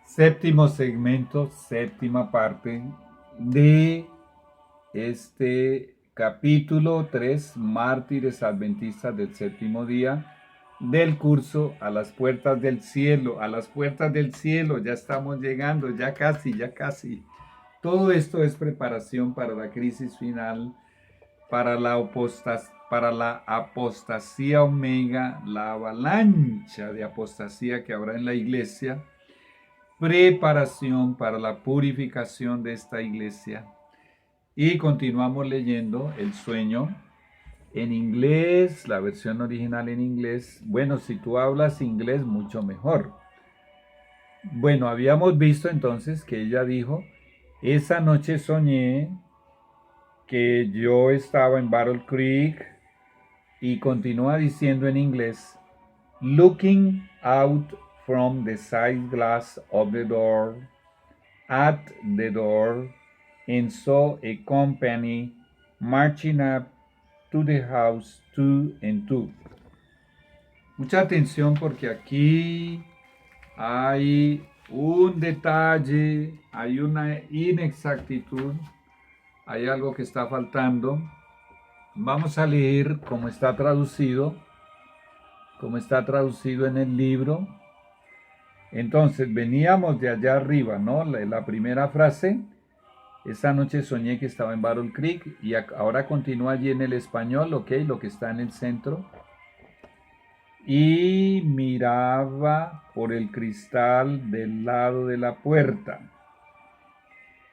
Séptimo segmento, séptima parte de este capítulo 3, Mártires Adventistas del Séptimo Día, del curso A las Puertas del Cielo. A las Puertas del Cielo, ya estamos llegando, ya casi, ya casi. Todo esto es preparación para la crisis final, para la apostasía omega, la avalancha de apostasía que habrá en la iglesia, preparación para la purificación de esta iglesia. Y continuamos leyendo el sueño en inglés, la versión original en inglés. Bueno, si tú hablas inglés, mucho mejor. Bueno, habíamos visto entonces que ella dijo, esa noche soñé que yo estaba en Battle Creek, y continúa diciendo en inglés, looking out from the side glass of the door, at the door, and saw a company marching up to the house two and two. Mucha atención porque aquí hay un detalle, hay una inexactitud, hay algo que está faltando. Vamos a leer cómo está traducido en el libro. Entonces, veníamos de allá arriba, ¿no? La primera frase, esa noche soñé que estaba en Battle Creek, y ahora continúa allí en el español, ¿ok? Lo que está en el centro. Y miraba por el cristal del lado de la puerta.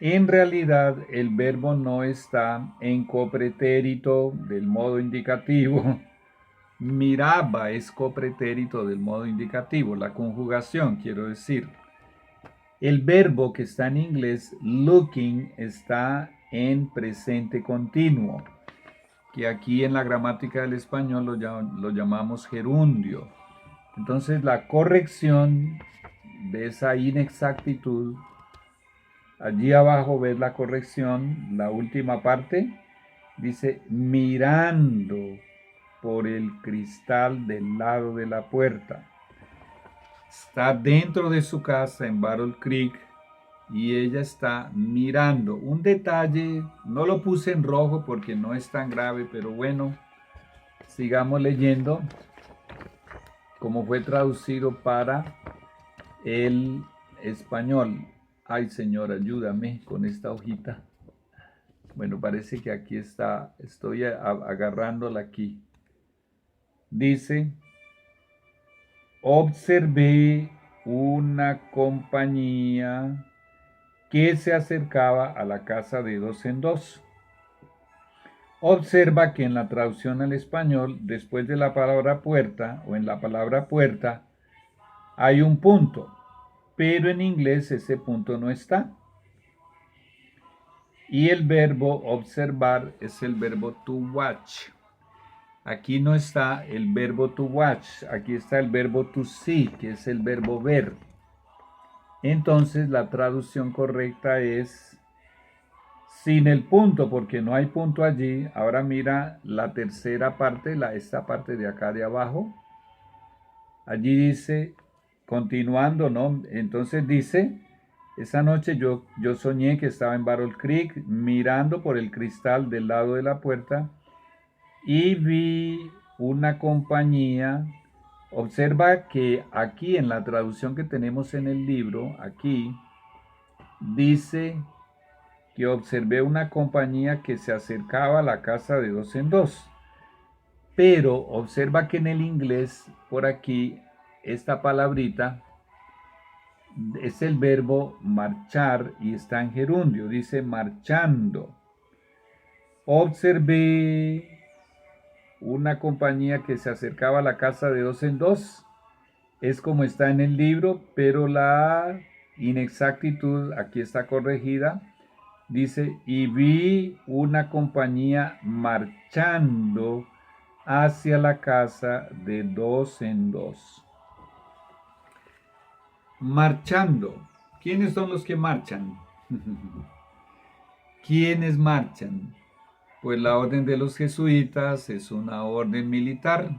En realidad, el verbo no está en copretérito del modo indicativo. Miraba es copretérito del modo indicativo, la conjugación, quiero decir. El verbo que está en inglés, looking, está en presente continuo, que aquí en la gramática del español lo llamamos gerundio. Entonces, la corrección de esa inexactitud, allí abajo ves la corrección, la última parte, dice mirando por el cristal del lado de la puerta. Está dentro de su casa en Battle Creek y ella está mirando. Un detalle, no lo puse en rojo porque no es tan grave, pero bueno, sigamos leyendo cómo fue traducido para el español. Ay, Señor, ayúdame con esta hojita. Bueno, parece que aquí está, estoy agarrándola aquí. Dice, observé una compañía que se acercaba a la casa de dos en dos. Observa que en la traducción al español, después de la palabra puerta o en la palabra puerta, hay un punto, pero en inglés ese punto no está. Y el verbo observar es el verbo to watch. Aquí no está el verbo to watch, aquí está el verbo to see, que es el verbo ver. Entonces la traducción correcta es sin el punto, porque no hay punto allí. Ahora mira la tercera parte, esta parte de acá de abajo. Allí dice, continuando, ¿no? Entonces dice, esa noche yo soñé que estaba en Battle Creek mirando por el cristal del lado de la puerta y vi una compañía. Observa que aquí en la traducción que tenemos en el libro, aquí dice que observé una compañía que se acercaba a la casa de dos en dos. Pero observa que en el inglés, por aquí, esta palabrita es el verbo marchar y está en gerundio, dice marchando. Observé una compañía que se acercaba a la casa de dos en dos. Es como está en el libro, pero la inexactitud aquí está corregida. Dice, y vi una compañía marchando hacia la casa de dos en dos. Marchando. ¿Quiénes son los que marchan? ¿Quiénes marchan? Pues la orden de los jesuitas es una orden militar.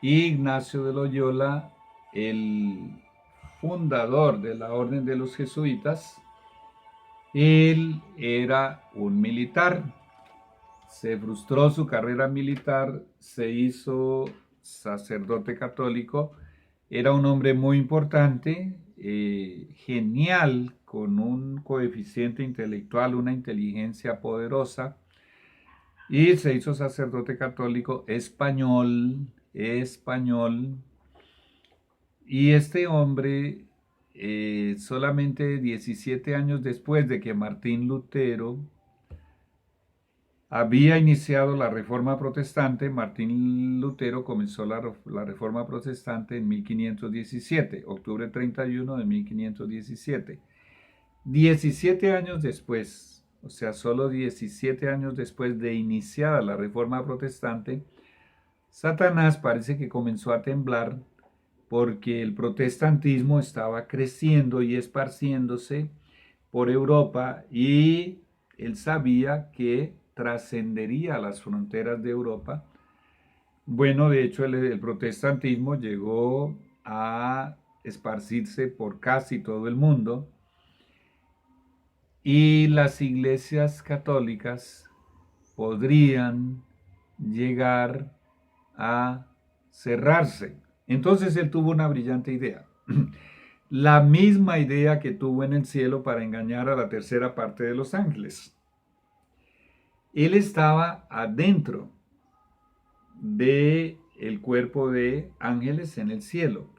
Ignacio de Loyola, el fundador de la Orden de los Jesuitas, él era un militar. Se frustró su carrera militar, se hizo sacerdote católico. Era un hombre muy importante, genial, con un coeficiente intelectual, una inteligencia poderosa, y se hizo sacerdote católico español. Y este hombre, solamente 17 años después de que Martín Lutero había iniciado la Reforma Protestante, Martín Lutero comenzó la Reforma Protestante en 1517, octubre 31 de 1517. 17 años después, o sea, solo 17 años después de iniciada la Reforma Protestante, Satanás parece que comenzó a temblar porque el protestantismo estaba creciendo y esparciéndose por Europa, y él sabía que trascendería las fronteras de Europa. Bueno, de hecho el protestantismo llegó a esparcirse por casi todo el mundo, y las iglesias católicas podrían llegar a cerrarse. Entonces él tuvo una brillante idea. La misma idea que tuvo en el cielo para engañar a la tercera parte de los ángeles. Él estaba adentro del cuerpo de ángeles en el cielo.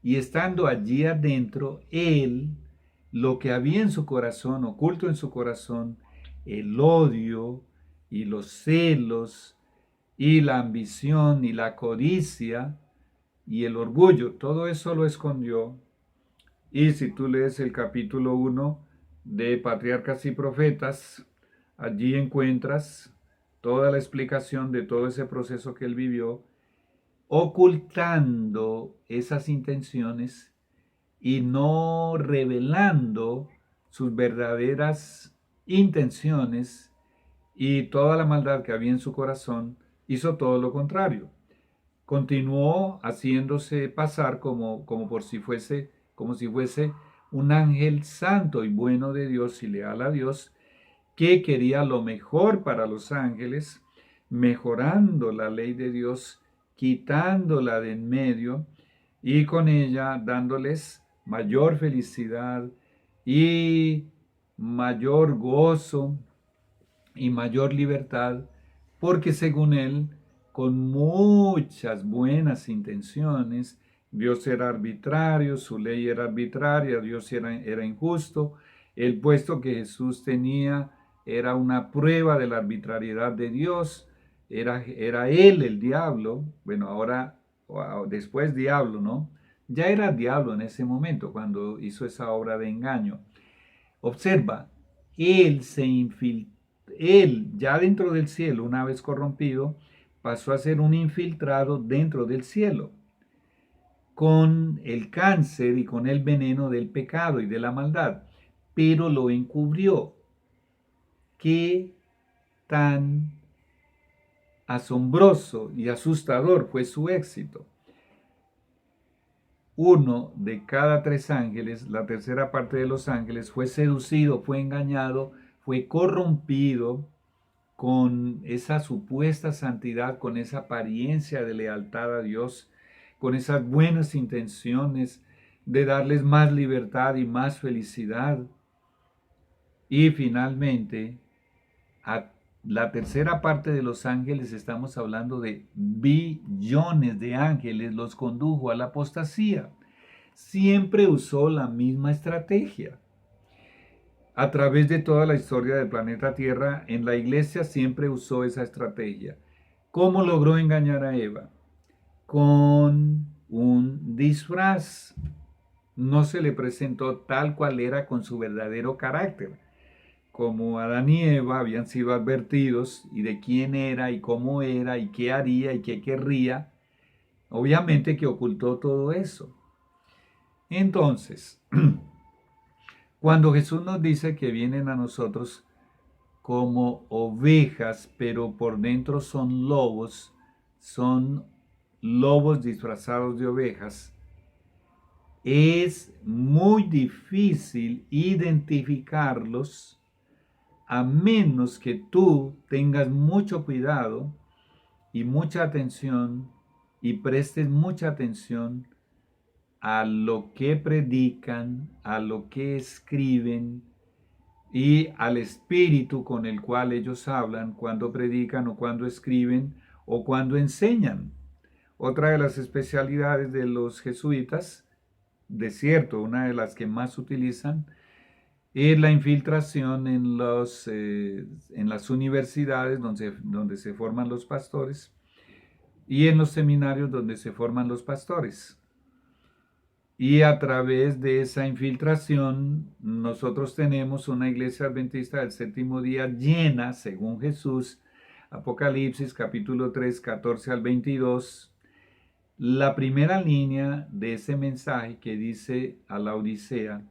Y estando allí adentro, él, lo que había en su corazón, oculto en su corazón, el odio y los celos y la ambición y la codicia y el orgullo, todo eso lo escondió. Y si tú lees el capítulo 1 de Patriarcas y Profetas, allí encuentras toda la explicación de todo ese proceso que él vivió, ocultando esas intenciones y no revelando sus verdaderas intenciones, y toda la maldad que había en su corazón. Hizo todo lo contrario. Continuó haciéndose pasar como si fuese un ángel santo y bueno de Dios y leal a Dios, que quería lo mejor para los ángeles, mejorando la ley de Dios, quitándola de en medio, y con ella dándoles mayor felicidad y mayor gozo y mayor libertad, porque según él, con muchas buenas intenciones, Dios era arbitrario, su ley era arbitraria, Dios era injusto, el puesto que Jesús tenía era una prueba de la arbitrariedad de Dios, era él el diablo, bueno, ahora, después diablo, ¿no? Ya era diablo en ese momento, cuando hizo esa obra de engaño. Observa, él se infiltró. Él, ya dentro del cielo, una vez corrompido, pasó a ser un infiltrado dentro del cielo, con el cáncer y con el veneno del pecado y de la maldad, pero lo encubrió. Qué tan asombroso y asustador fue su éxito. Uno de cada 3 ángeles, la tercera parte de los ángeles, fue seducido, fue engañado, fue corrompido con esa supuesta santidad, con esa apariencia de lealtad a Dios, con esas buenas intenciones de darles más libertad y más felicidad. Y finalmente, a la tercera parte de los ángeles, estamos hablando de billones de ángeles, los condujo a la apostasía. Siempre usó la misma estrategia. A través de toda la historia del planeta Tierra, en la iglesia siempre usó esa estrategia. ¿Cómo logró engañar a Eva? Con un disfraz. No se le presentó tal cual era con su verdadero carácter. Como Adán y Eva habían sido advertidos y de quién era y cómo era y qué haría y qué querría, obviamente que ocultó todo eso. Entonces, cuando Jesús nos dice que vienen a nosotros como ovejas, pero por dentro son lobos disfrazados de ovejas, es muy difícil identificarlos a menos que tú tengas mucho cuidado y mucha atención y prestes mucha atención a lo que predican, a lo que escriben y al espíritu con el cual ellos hablan cuando predican o cuando escriben o cuando enseñan. Otra de las especialidades de los jesuitas, de cierto, una de las que más utilizan, es la infiltración en las universidades donde se forman los pastores y en los seminarios donde se forman los pastores. Y a través de esa infiltración, nosotros tenemos una iglesia adventista del séptimo día llena, según Jesús, Apocalipsis capítulo 3, 14 al 22, la primera línea de ese mensaje que dice a la Odisea,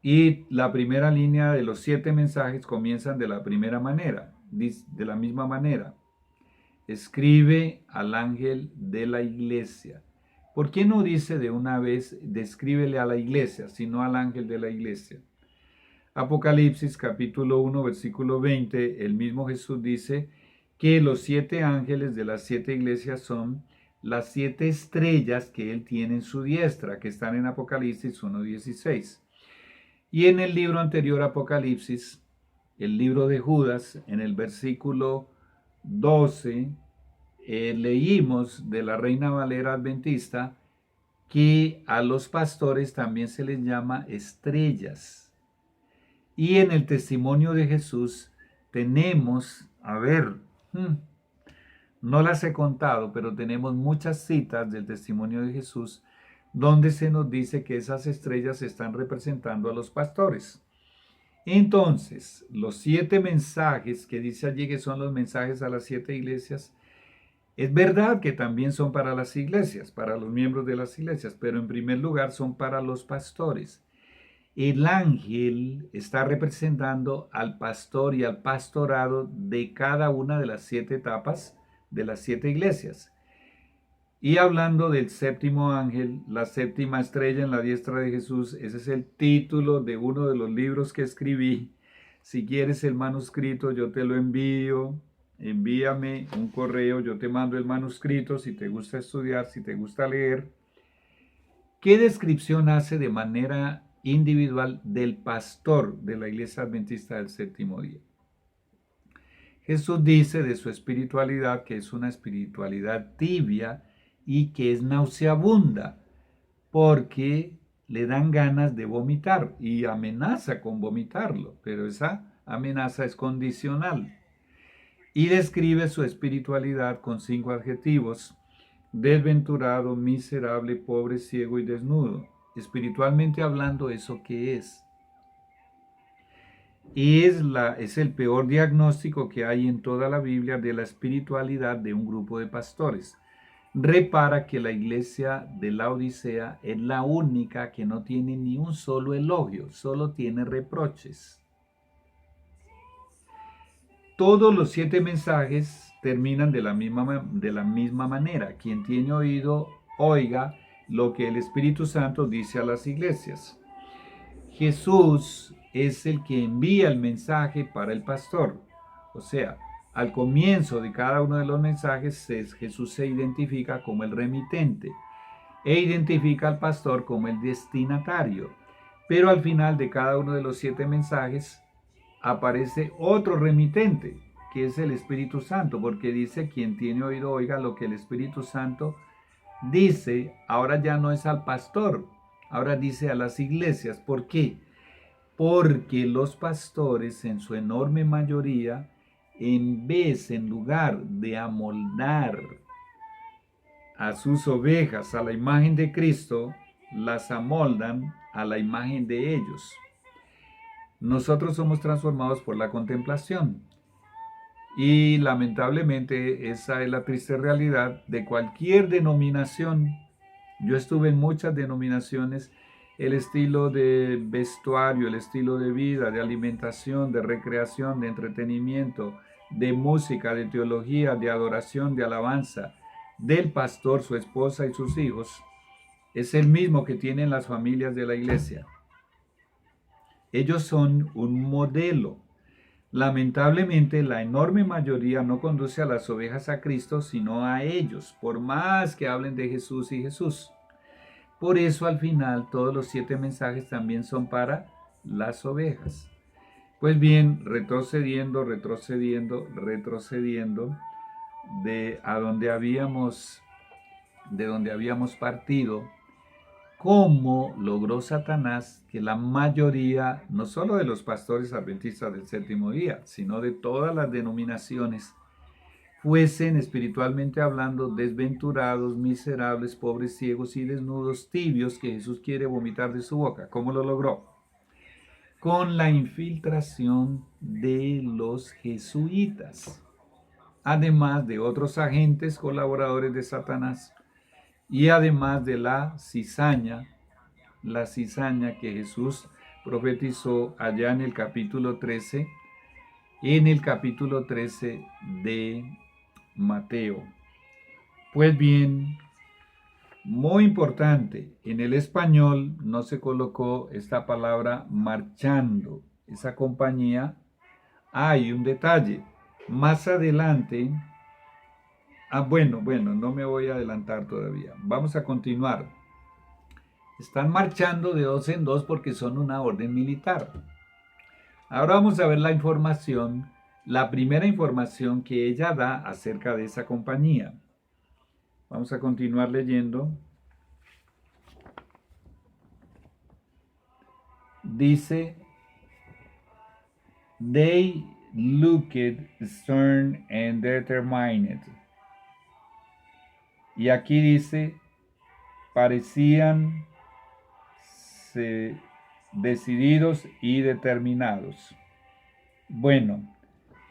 y la primera línea de los 7 mensajes comienzan de la primera manera, de la misma manera. Escribe al ángel de la iglesia. ¿Por qué no dice de una vez, descríbele a la iglesia, sino al ángel de la iglesia? Apocalipsis capítulo 1, versículo 20, el mismo Jesús dice que los 7 ángeles de las 7 iglesias son las 7 estrellas que él tiene en su diestra, que están en Apocalipsis 1:16. Y en el libro anterior, Apocalipsis, el libro de Judas, en el versículo 12, leímos de la Reina Valera Adventista que a los pastores también se les llama estrellas. Y en el testimonio de Jesús tenemos, no las he contado, pero tenemos muchas citas del testimonio de Jesús donde se nos dice que esas estrellas están representando a los pastores. Entonces, los 7 mensajes que dice allí que son los mensajes a las 7 iglesias, es verdad que también son para las iglesias, para los miembros de las iglesias, pero en primer lugar son para los pastores. El ángel está representando al pastor y al pastorado de cada una de las 7 etapas de las 7 iglesias. Y hablando del séptimo ángel, la séptima estrella en la diestra de Jesús, ese es el título de uno de los libros que escribí. Si quieres el manuscrito, yo te lo envío. Envíame un correo, yo te mando el manuscrito si te gusta estudiar, si te gusta leer. ¿Qué descripción hace de manera individual del pastor de la Iglesia Adventista del Séptimo Día? Jesús dice de su espiritualidad que es una espiritualidad tibia y que es nauseabunda, porque le dan ganas de vomitar y amenaza con vomitarlo, pero esa amenaza es condicional. Y describe su espiritualidad con 5 adjetivos: desventurado, miserable, pobre, ciego y desnudo. Espiritualmente hablando, ¿eso qué es? Y es el peor diagnóstico que hay en toda la Biblia de la espiritualidad de un grupo de pastores. Repara que la iglesia de la Odisea es la única que no tiene ni un solo elogio, solo tiene reproches. Todos los 7 mensajes terminan de la misma manera. Quien tiene oído, oiga lo que el Espíritu Santo dice a las iglesias. Jesús es el que envía el mensaje para el pastor. O sea, al comienzo de cada uno de los mensajes, Jesús se identifica como el remitente e identifica al pastor como el destinatario. Pero al final de cada uno de los 7 mensajes aparece otro remitente, que es el Espíritu Santo, porque dice: quien tiene oído, oiga lo que el Espíritu Santo dice. Ahora ya no es al pastor, ahora dice a las iglesias. ¿Por qué? Porque los pastores, en su enorme mayoría, en lugar de amoldar a sus ovejas a la imagen de Cristo, las amoldan a la imagen de ellos. Nosotros somos transformados por la contemplación. Y lamentablemente esa es la triste realidad de cualquier denominación. Yo estuve en muchas denominaciones. El estilo de vestuario, el estilo de vida, de alimentación, de recreación, de entretenimiento, de música, de teología, de adoración, de alabanza, del pastor, su esposa y sus hijos, es el mismo que tienen las familias de la iglesia. Ellos son un modelo. Lamentablemente, la enorme mayoría no conduce a las ovejas a Cristo, sino a ellos, por más que hablen de Jesús y Jesús. Por eso, al final, todos los 7 mensajes también son para las ovejas. Pues bien, retrocediendo de donde habíamos partido, ¿cómo logró Satanás que la mayoría, no solo de los pastores adventistas del séptimo día, sino de todas las denominaciones, fuesen espiritualmente hablando desventurados, miserables, pobres, ciegos y desnudos, tibios, que Jesús quiere vomitar de su boca? ¿Cómo lo logró? Con la infiltración de los jesuitas, además de otros agentes colaboradores de Satanás, y además de la cizaña que Jesús profetizó allá en el capítulo 13, de Mateo. Pues bien, muy importante, en el español no se colocó esta palabra marchando. Esa compañía, hay un detalle. Más adelante, bueno, no me voy a adelantar todavía. Vamos a continuar. Están marchando de 2 en 2 porque son una orden militar. Ahora vamos a ver la información, la primera información que ella da acerca de esa compañía. Vamos a continuar leyendo. Dice, they looked stern and determined. Y aquí dice, parecían decididos y determinados. Bueno,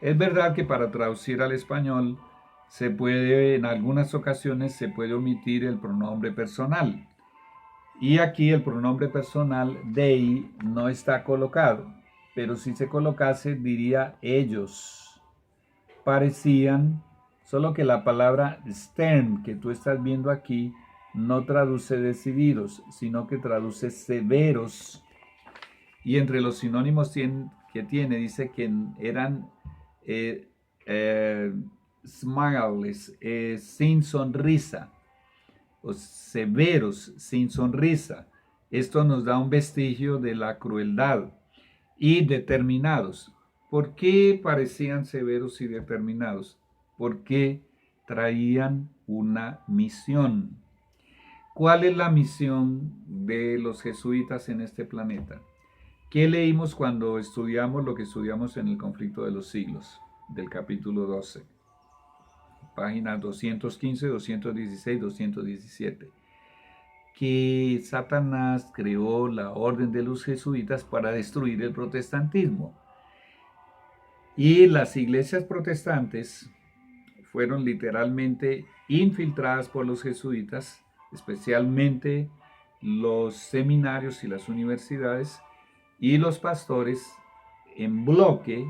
es verdad que para traducir al español en algunas ocasiones se puede omitir el pronombre personal. Y aquí el pronombre personal they no está colocado, pero si se colocase diría ellos. Parecían, solo que la palabra stern que tú estás viendo aquí no traduce decididos, sino que traduce severos. Y entre los sinónimos que tiene, dice que eran smiles, sin sonrisa, o severos, sin sonrisa. Esto nos da un vestigio de la crueldad. Y determinados. ¿Por qué parecían severos y determinados? Porque traían una misión. ¿Cuál es la misión de los jesuitas en este planeta? ¿Qué leímos cuando estudiamos lo que estudiamos en el conflicto de los siglos, del capítulo 12? Páginas 215, 216, 217. Que Satanás creó la orden de los jesuitas para destruir el protestantismo. Y las iglesias protestantes fueron literalmente infiltradas por los jesuitas, especialmente los seminarios y las universidades, y los pastores en bloque,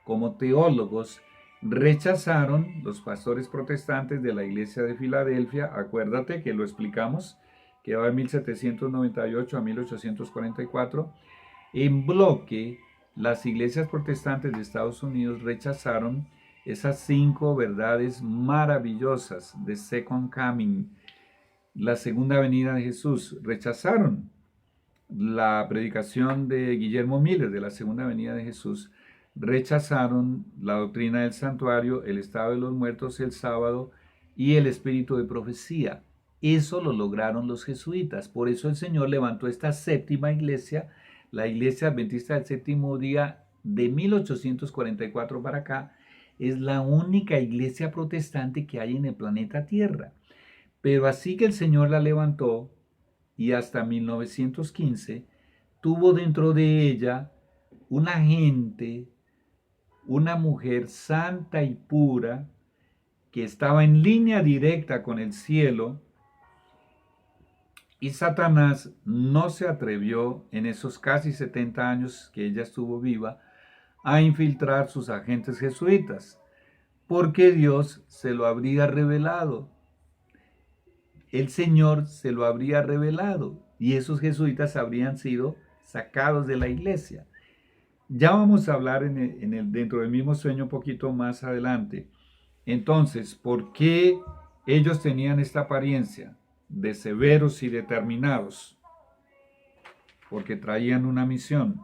como teólogos, rechazaron, los pastores protestantes de la iglesia de Filadelfia, acuérdate que lo explicamos, que va de 1798 a 1844, en bloque, las iglesias protestantes de Estados Unidos rechazaron esas 5 verdades maravillosas de Second Coming, la segunda venida de Jesús. Rechazaron la predicación de Guillermo Miller de la segunda venida de Jesús. Rechazaron la doctrina del santuario, el estado de los muertos, el sábado y el espíritu de profecía. Eso lo lograron los jesuitas. Por eso el Señor levantó esta séptima iglesia, la iglesia adventista del séptimo día de 1844 para acá. Es la única iglesia protestante que hay en el planeta Tierra. Pero así que el Señor la levantó y hasta 1915 tuvo dentro de ella una gente, una mujer santa y pura que estaba en línea directa con el cielo, y Satanás no se atrevió en esos casi 70 años que ella estuvo viva a infiltrar sus agentes jesuitas, porque Dios se lo habría revelado. el Señor se lo habría revelado y esos jesuitas habrían sido sacados de la iglesia. Ya vamos a hablar dentro del mismo sueño un poquito más adelante. Entonces, ¿por qué ellos tenían esta apariencia de severos y determinados? Porque traían una misión.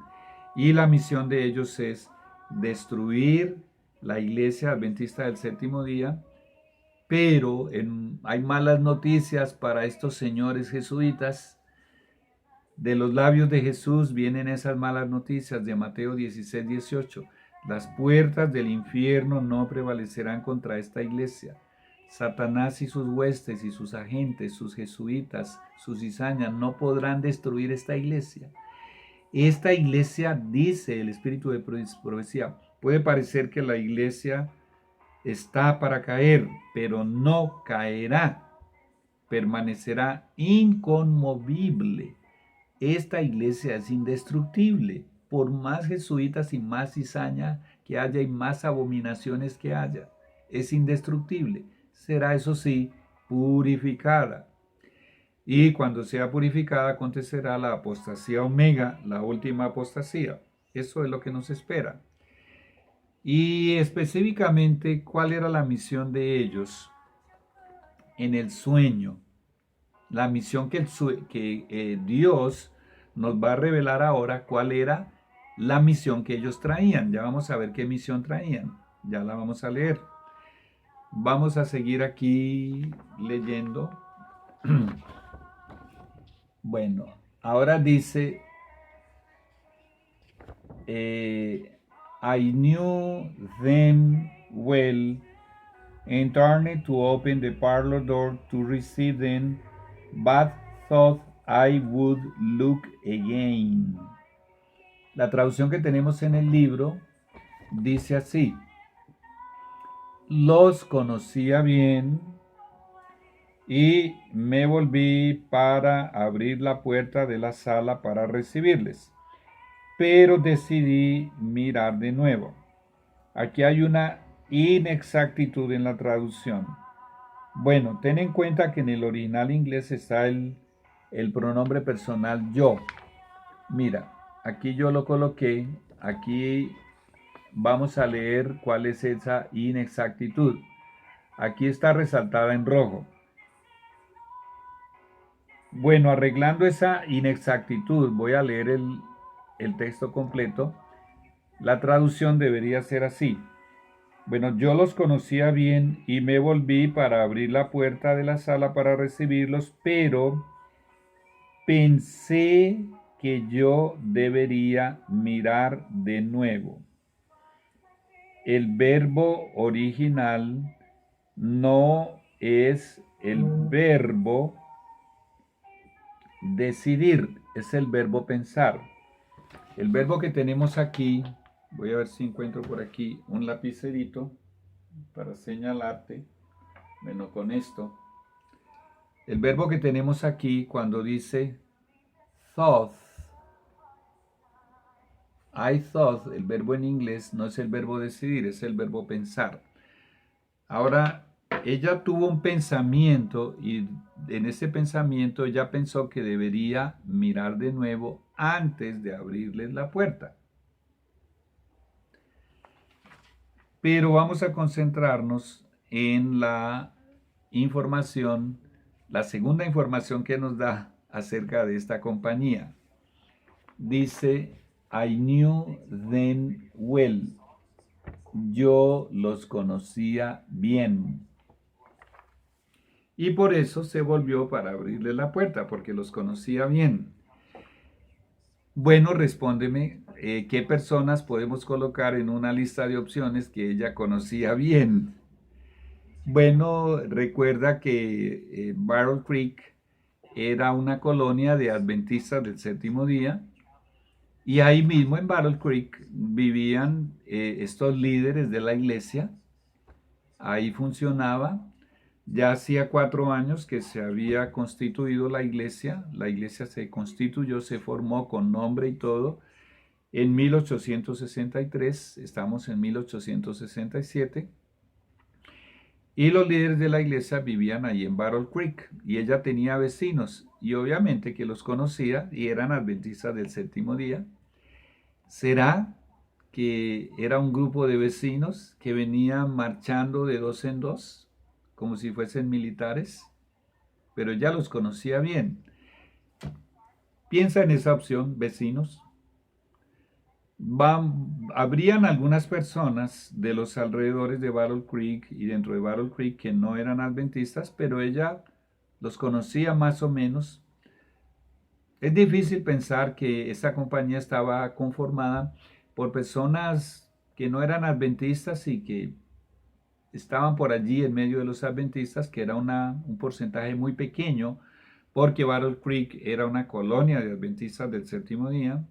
Y la misión de ellos es destruir la iglesia adventista del séptimo día. Pero hay malas noticias para estos señores jesuitas. De los labios de Jesús vienen esas malas noticias de Mateo 16, 18. Las puertas del infierno no prevalecerán contra esta iglesia. Satanás y sus huestes y sus agentes, sus jesuitas, sus cizañas, no podrán destruir esta iglesia. Esta iglesia, dice el espíritu de profecía, puede parecer que la iglesia está para caer, pero no caerá, permanecerá inconmovible. Esta iglesia es indestructible, por más jesuitas y más cizaña que haya y más abominaciones que haya, es indestructible. Será, eso sí, purificada. Y cuando sea purificada acontecerá la apostasía omega, la última apostasía. Eso es lo que nos espera. Y específicamente, ¿cuál era la misión de ellos en el sueño? La misión que Dios nos va a revelar ahora, cuál era la misión que ellos traían. Ya vamos a ver qué misión traían. Ya la vamos a leer. Vamos a seguir aquí leyendo. Bueno, ahora dice, I knew them well and turned to open the parlor door to receive them, but thought I would look again. La traducción que tenemos en el libro dice así: los conocía bien y me volví para abrir la puerta de la sala para recibirles, pero decidí mirar de nuevo. Aquí hay una inexactitud en la traducción. Bueno, ten en cuenta que en el original inglés está el pronombre personal yo. Mira, aquí yo lo coloqué, aquí vamos a leer cuál es esa inexactitud. Aquí está resaltada en rojo. Bueno, arreglando esa inexactitud, voy a leer el texto completo. La traducción debería ser así. Bueno, yo los conocía bien y me volví para abrir la puerta de la sala para recibirlos, pero pensé que yo debería mirar de nuevo. El verbo original no es el verbo decidir, es el verbo pensar. El verbo que tenemos aquí, voy a ver si encuentro por aquí un lapicerito para señalarte. Bueno, con esto. El verbo que tenemos aquí cuando dice thought, I thought, el verbo en inglés no es el verbo decidir, es el verbo pensar. Ahora, ella tuvo un pensamiento y en ese pensamiento ella pensó que debería mirar de nuevo antes de abrirles la puerta. Pero vamos a concentrarnos en la información, la segunda información que nos da acerca de esta compañía. Dice, I knew them well. Yo los conocía bien. Y por eso se volvió para abrirle la puerta, porque los conocía bien. Bueno, respóndeme, ¿qué personas podemos colocar en una lista de opciones que ella conocía bien? Bueno, recuerda que Battle Creek era una colonia de adventistas del séptimo día y ahí mismo en Battle Creek vivían estos líderes de la iglesia. Ahí funcionaba. Ya hacía 4 años que se había constituido la iglesia se constituyó, se formó con nombre y todo en 1863, estamos en 1867. Y los líderes de la iglesia vivían ahí en Battle Creek y ella tenía vecinos y obviamente que los conocía y eran adventistas del séptimo día. ¿Será que era un grupo de vecinos que venían marchando de dos en dos, como si fuesen militares? Pero ya los conocía bien. Piensa en esa opción, vecinos. Habrían algunas personas de los alrededores de Battle Creek y dentro de Battle Creek que no eran adventistas, pero ella los conocía más o menos. Es difícil pensar que esa compañía estaba conformada por personas que no eran adventistas y que estaban por allí en medio de los adventistas, que era un porcentaje muy pequeño, porque Battle Creek era una colonia de adventistas del séptimo día.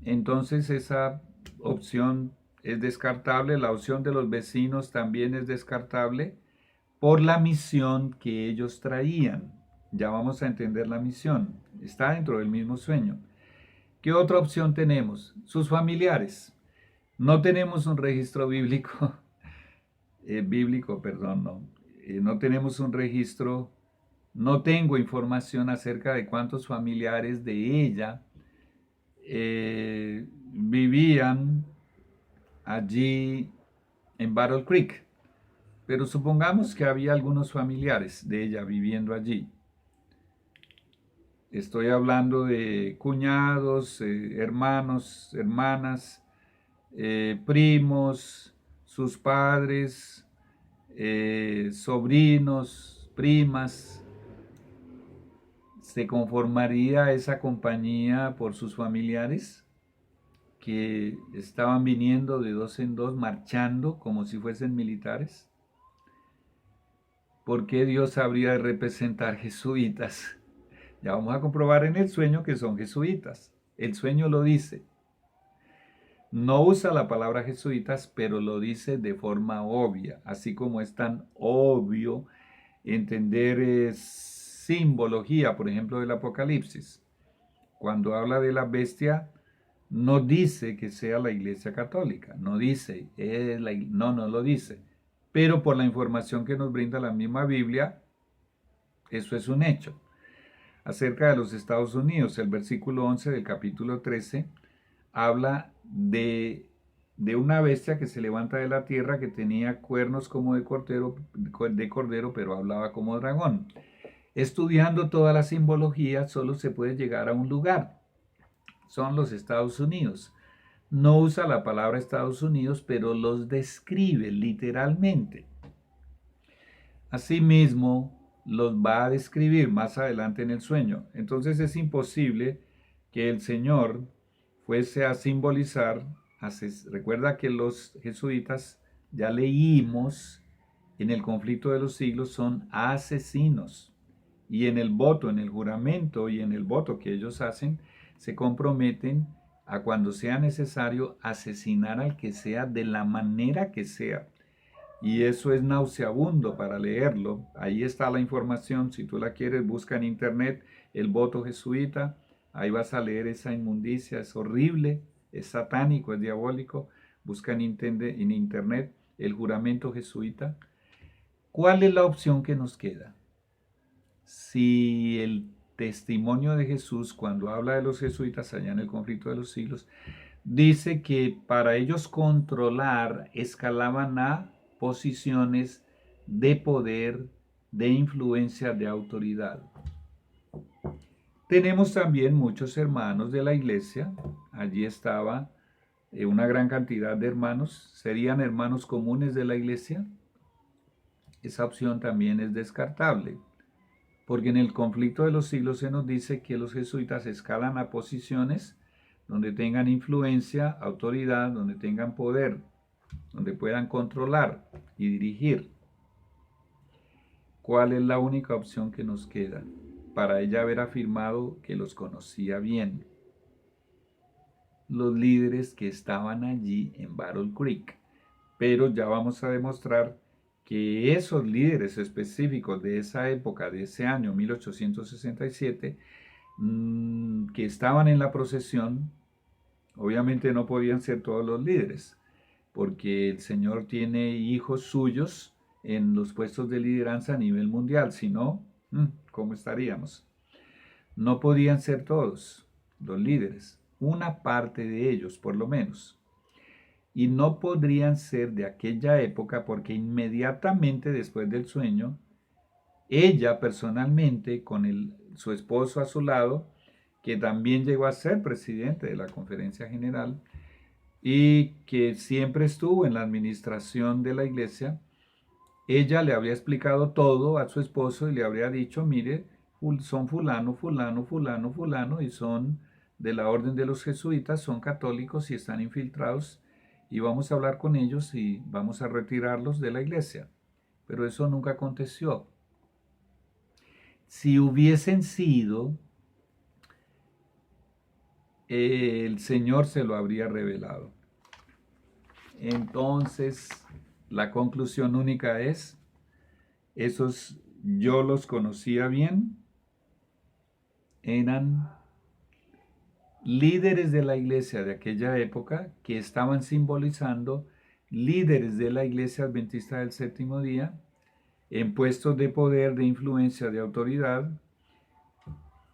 Entonces esa opción es descartable, la opción de los vecinos también es descartable por la misión que ellos traían. Ya vamos a entender la misión, está dentro del mismo sueño. ¿Qué otra opción tenemos? Sus familiares. No tenemos un registro bíblico, perdón, no. No tenemos un registro, no tengo información acerca de cuántos familiares de ella vivían allí en Battle Creek, pero supongamos que había algunos familiares de ella viviendo allí. Estoy hablando de cuñados, hermanos, hermanas, primos, sus padres, sobrinos, primas. ¿Se conformaría esa compañía por sus familiares que estaban viniendo de dos en dos, marchando como si fuesen militares? ¿Por qué Dios habría de representar jesuitas? Ya vamos a comprobar en el sueño que son jesuitas. El sueño lo dice. No usa la palabra jesuitas, pero lo dice de forma obvia, así como es tan obvio entender simbología, por ejemplo, del Apocalipsis. Cuando habla de la bestia, no dice que sea la Iglesia Católica, no dice, no lo dice. Pero por la información que nos brinda la misma Biblia, eso es un hecho. Acerca de los Estados Unidos, el versículo 11 del capítulo 13 habla de una bestia que se levanta de la tierra que tenía cuernos como de cordero, pero hablaba como dragón. Estudiando toda la simbología, solo se puede llegar a un lugar. Son los Estados Unidos. No usa la palabra Estados Unidos, pero los describe literalmente. Asimismo, los va a describir más adelante en el sueño. Entonces es imposible que el Señor fuese a simbolizar, recuerda que los jesuitas, ya leímos, en el conflicto de los siglos son asesinos. Y en el voto, en el juramento y en el voto que ellos hacen, se comprometen a cuando sea necesario asesinar al que sea de la manera que sea. Y eso es nauseabundo para leerlo. Ahí está la información. Si tú la quieres, busca en internet el voto jesuita. Ahí vas a leer esa inmundicia. Es horrible, es satánico, es diabólico. Busca en internet el juramento jesuita. ¿Cuál es la opción que nos queda? Si el testimonio de Jesús, cuando habla de los jesuitas allá en el conflicto de los siglos, dice que para ellos controlar escalaban a posiciones de poder, de influencia, de autoridad. Tenemos también muchos hermanos de la iglesia. Allí estaba una gran cantidad de hermanos. ¿Serían hermanos comunes de la iglesia? Esa opción también es descartable, porque en el conflicto de los siglos se nos dice que los jesuitas escalan a posiciones donde tengan influencia, autoridad, donde tengan poder, donde puedan controlar y dirigir. ¿Cuál es la única opción que nos queda? Para ella haber afirmado que los conocía bien. Los líderes que estaban allí en Battle Creek. Pero ya vamos a demostrar que esos líderes específicos de esa época, de ese año 1867, que estaban en la procesión, obviamente no podían ser todos los líderes, porque el Señor tiene hijos suyos en los puestos de lideranza a nivel mundial, si no, ¿cómo estaríamos? No podían ser todos los líderes, una parte de ellos por lo menos. Y no podrían ser de aquella época porque inmediatamente después del sueño, ella personalmente, con su esposo a su lado, que también llegó a ser presidente de la Conferencia General y que siempre estuvo en la administración de la iglesia, ella le habría explicado todo a su esposo y le habría dicho, mire, son fulano, fulano, fulano, fulano, y son de la orden de los jesuitas, son católicos y están infiltrados, y vamos a hablar con ellos y vamos a retirarlos de la iglesia. Pero eso nunca aconteció. Si hubiesen sido, el Señor se lo habría revelado. Entonces, la conclusión única es, esos yo los conocía bien, eran líderes de la iglesia de aquella época que estaban simbolizando líderes de la iglesia adventista del séptimo día en puestos de poder, de influencia, de autoridad,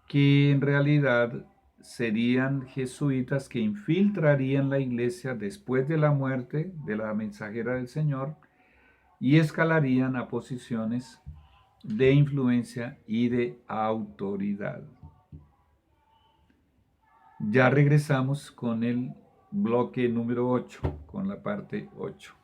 que en realidad serían jesuitas que infiltrarían la iglesia después de la muerte de la mensajera del Señor y escalarían a posiciones de influencia y de autoridad. Ya regresamos con el bloque número 8, con la parte 8.